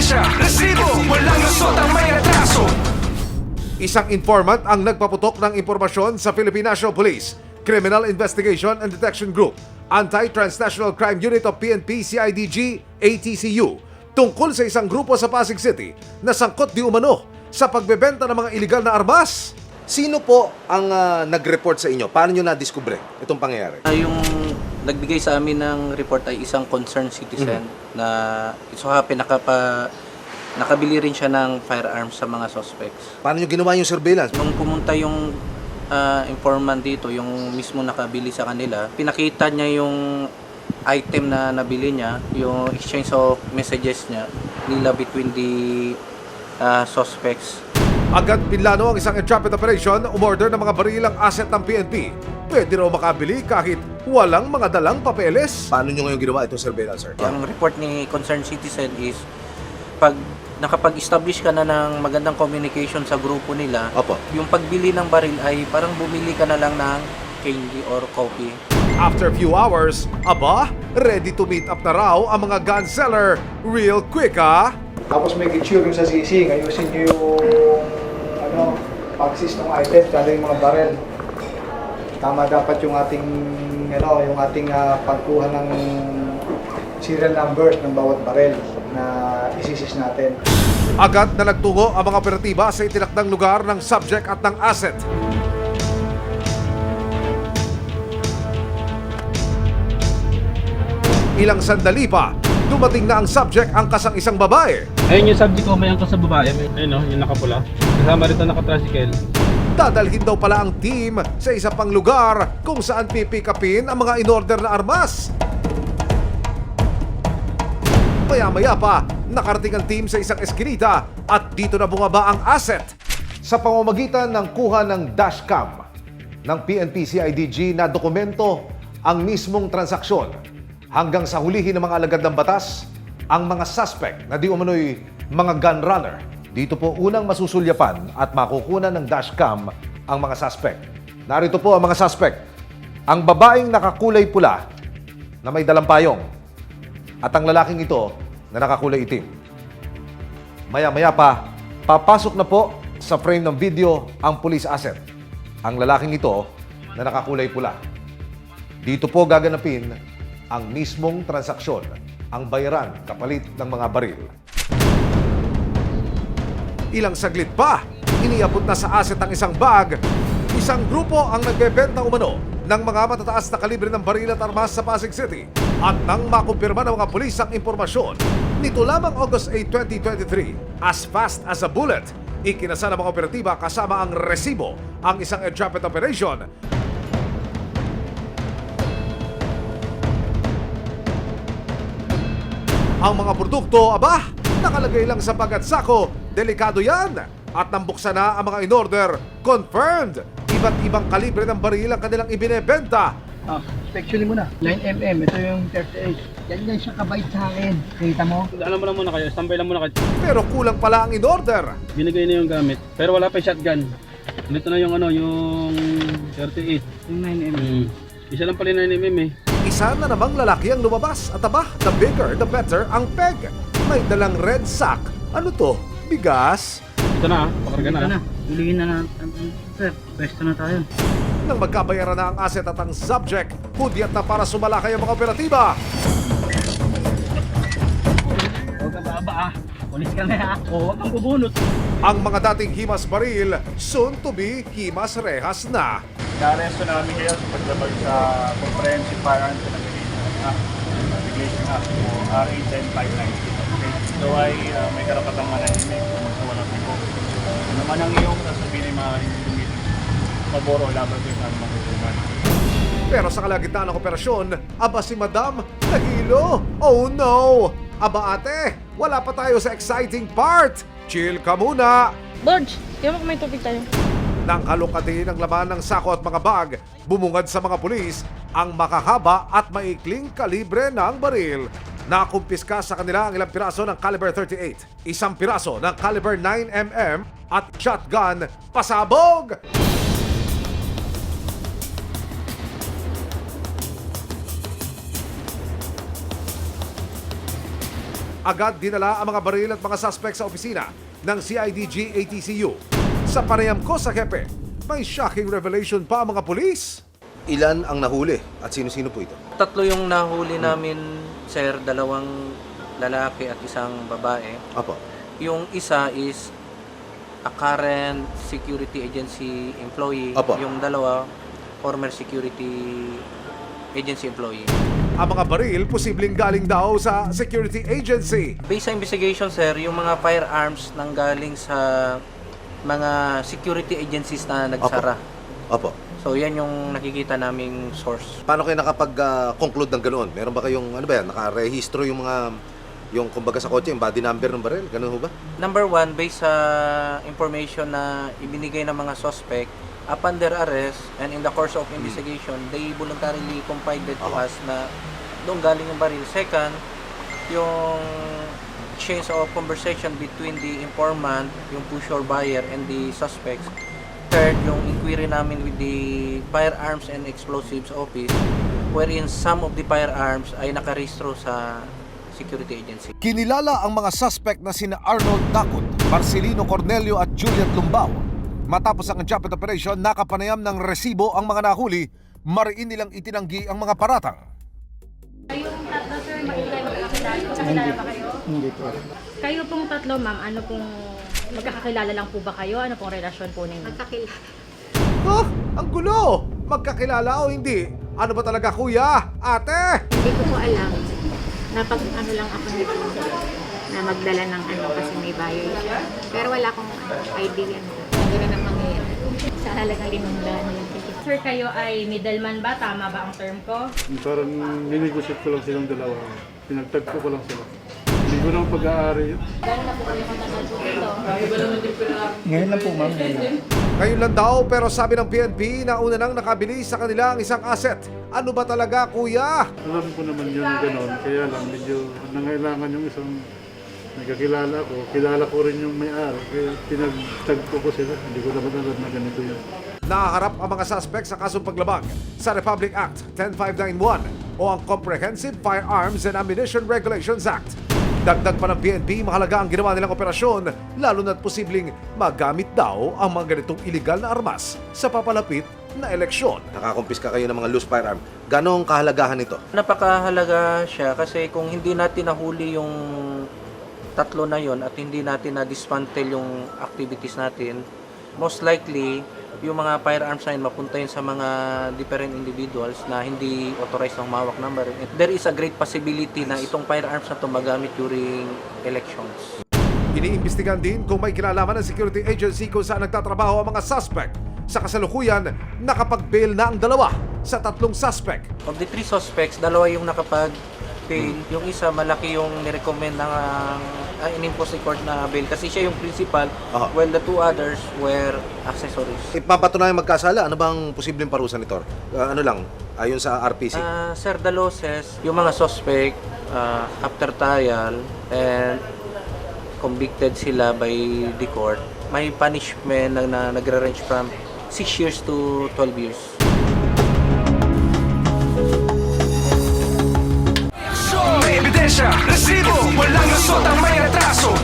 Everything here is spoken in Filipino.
lisensya, resibo, walang lusot ang may atraso. Isang informant ang nagpaputok ng impormasyon sa Philippine National Police, Criminal Investigation and Detection Group, Anti-Transnational Crime Unit of PNP CIDG ATCU tungkol sa isang grupo sa Pasig City na sangkot di umano sa pagbebenta ng mga iligal na armas. Sino po ang nag-report sa inyo? Paano nyo na-discover itong pangyayari? Yung nagbigay sa amin ng report ay isang concerned citizen na so happy nakabili rin siya ng firearms sa mga suspects. Paano nyo ginawa yung surveillance? Nung pumunta yung informant dito, yung mismo nakabili sa kanila, pinakita niya yung item na nabili niya, yung exchange of messages nila between the suspects. Agad pinlano ang isang entrapment operation, umorder ng mga barilang asset ng PNP. Pwede raw makabili kahit walang mga dalang papeles. Paano nyo ngayon ginawa itong surveillance, sir? Ang report ni concerned citizen is pag nakapag-establish ka na ng magandang communication sa grupo nila, Opo. yung pagbili ng baril ay parang bumili ka na lang ng candy or coffee. After a few hours, aba, ready to meet up na raw ang mga gun seller real quick, ha? Tapos may gitsure yung sa sisig, ayusin nyo yung pag-sis ng item, tsaka yung mga barrel. Tama dapat yung ating pagkuha ng serial numbers ng bawat barrel na isisis natin. Agad na nagtungo ang mga operatiba sa itinakdang lugar ng subject at ng asset. Ilang sandali pa, dumating na ang subject ang kasang isang babae. Ayun yung subject ko, may angkas sa babae. Ayun o, yung nakapula. Kasama rito nakatricycle. Dadalhin daw pala ang team sa isa pang lugar kung saan pipick upin ang mga in-order na armas. Maya-maya pa, nakarating ang team sa isang eskinita at dito na bumaba ang asset. Sa pamamagitan ng kuha ng dashcam ng PNP CIDG na dokumento ang mismong transaksyon hanggang sa hulihin ng mga alagad ng batas ang mga suspect na di umano'y mga gun runner. Dito po unang masusulyapan at makukunan ng dashcam ang mga suspect. Narito po ang mga suspect. Ang babaeng nakakulay pula na may dalang payong at ang lalaking ito na nakakulay itim. Maya-maya pa, papasok na po sa frame ng video ang police asset. Ang lalaking ito na nakakulay pula. Dito po gaganapin ang mismong transaksyon, ang bayaran kapalit ng mga baril. Ilang saglit pa, iniabot na sa asset ang isang bag. Isang grupo ang nagbebenta umano ng mga matataas na kalibre ng baril at armas sa Pasig City. At nang makumpirma ng mga pulis ang impormasyon, nito lamang August 8, 2023, as fast as a bullet, ikinasa ng mga operatiba kasama ang resibo ang isang entrapment operation. Ang mga produkto, aba, nakalagay lang sa bag at sako. Delikado yan. At nang buksan na ang mga in-order, confirmed. Iba't ibang kalibre ng baril ang kanilang ibinebenta. Inspectionin mo na. 9mm, ito yung 38. Yan siya kabait sa akin. Kita mo? Alam mo lang muna kayo, standby lang muna kayo. Pero kulang pala ang in-order. Binigay na yung gamit, pero wala pa yung shotgun. Dito na yung yung 38. Yung 9mm. Isa lang pala yung 9mm eh. Isa na namang lalaki ang lumabas at aba, the bigger, the better ang peg. May dalang red sack. Ano to? Bigas? Ito na pakarga na. Ito na. Hulihin na natin. Sir, pwesto na tayo. Nang magkabayaran na ang asset at ang subject, hudyat na para sumalakay ang mga operatiba. Huwag ka baba ah. Pulis ka na ha. O, huwag kang bubunot. Ang mga dating himas baril, soon to be himas rehas na. Naaresto namin kayo sa paglabag sa Comprehensive Firearms and Navigation Act o RA 10590. Okay? So ay may karapatang manahimik kung magkawalang tipo. Ano naman ang iyong sasabihin ay maaaring pabor o laban sa isang mga hukuman. Pero sa kalagitnaan ng operasyon, aba si Madam nahilo. Oh no! Aba ate, wala pa tayo sa exciting part. Chill ka muna. Borge, kaya mo may tubig tayo. Nang halukati ng laman ng sako at mga bag, bumungad sa mga pulis ang makahaba at maikling kalibre ng baril. Nakumpiska sa kanila ang ilang piraso ng caliber 38, isang piraso ng caliber 9mm at shotgun pasabog! agad dinala ang mga baril at mga suspect sa opisina ng CIDG ATCU. Sa panayam ko sa Hepe, may shocking revelation pa ang mga pulis. Ilan ang nahuli at sino-sino po ito? 3 yung nahuli namin, sir, 2 lalaki at 1 babae. Apo. Yung isa is a current security agency employee. Apo. Yung 2, former security agency employee. Ang mga baril posibleng galing daw sa security agency. Based sa investigation, sir, yung mga firearms nanggaling sa mga security agencies na nagsara. Opo. So yan yung nakikita naming source. Paano kayo nakapag-conclude ng ganoon? Meron ba kayong, ano ba yan, nakarehistro yung mga, yung kumbaga sa kotse, yung body number ng baril? Ganun ho ba? Number 1, based sa information na ibinigay ng mga suspect, upon their arrest and in the course of investigation, they voluntarily confided to us na doon galing yung baril. Second, yung exchange of conversation between the informant, yung pusher buyer, and the suspects. Third, yung inquiry namin with the Firearms and Explosives Office, wherein some of the firearms ay nakarehistro sa security agency. Kinilala ang mga suspect na sina Arnold Dacot, Marcelino Cornelio at Juliet Lumbao. Matapos ang entrapment operation, nakapanayam ng resibo ang mga nahuli, mariin nilang itinanggi ang mga paratang. Kayong 3, sir, magkakilala ba kayo? Hindi po. Kayo pong 3, ma'am, ano pong magkakakilala lang po ba kayo? Ano pong relasyon po ninyo? Magkakilala. Oh, ang gulo! Magkakilala o hindi? Ano ba talaga, kuya? Ate? Hindi ko po alam. Napag-ano lang ako nito na magdala ng ano kasi may bayad siya. Pero wala akong idea na gano'n ang mangyayari. Sa halagang 500 na yung ticket. Sir, kayo ay middleman ba? Tama ba ang term ko? Parang ninegosyate ko lang silang dalawa. Pinagtagpo ko lang sila. Hindi ko nang pag-aari yun. Gano'n na po kayo matagal po ito? Ngayon lang po, ma'am. Ngayon. Ngayon lang daw, pero sabi ng PNP na una nang nakabili sa kanila ang isang asset. Ano ba talaga, kuya? Alam ko naman yun gano'n. Kaya lang medyo nangailangan yung isang nagkakilala ko. Kilala ko rin yung may-ari. Kaya pinagtagpo ko sila. Hindi ko naman alam na ganito yun. Nakaharap ang mga suspect sa kasong paglabag sa Republic Act 10591 o ang Comprehensive Firearms and Ammunition Regulations Act. Dagdag pa ng PNP, mahalaga ang ginawa nilang operasyon, lalo na't posibleng magamit daw ang mga ganitong iligal na armas sa papalapit na eleksyon. Nakakumpiska kayo ng mga loose firearm. Ganong kahalagahan ito? Napakahalaga siya kasi kung hindi natin nahuli yung 3 na yon at hindi natin na-dismantle yung activities natin, most likely yung mga firearms na yun mapunta yun sa mga different individuals na hindi authorized ng mawak ng baril. There is a great possibility na itong firearms na ito magamit during elections. Iniimbestigan din kung may kinalaman ng security agency kung saan nagtatrabaho ang mga suspect. Sa kasalukuyan, nakapag-bail na ang 2 sa 3 suspect. Of the 3 suspects, 2 yung nakapag-bail. Yung isa, malaki yung nirecommend ng in-impose court na bail kasi siya yung principal, while the 2 others were accessories. Ipapatunayan magkasala, ano bang posibleng parusa nito? Ano lang, ayon sa RPC? Sir, the losses, yung mga suspect, after trial and convicted sila by the court, may punishment na nagre-range from 6 years to 12 years. May ebidensya, resibo, walang lusot ang may atraso.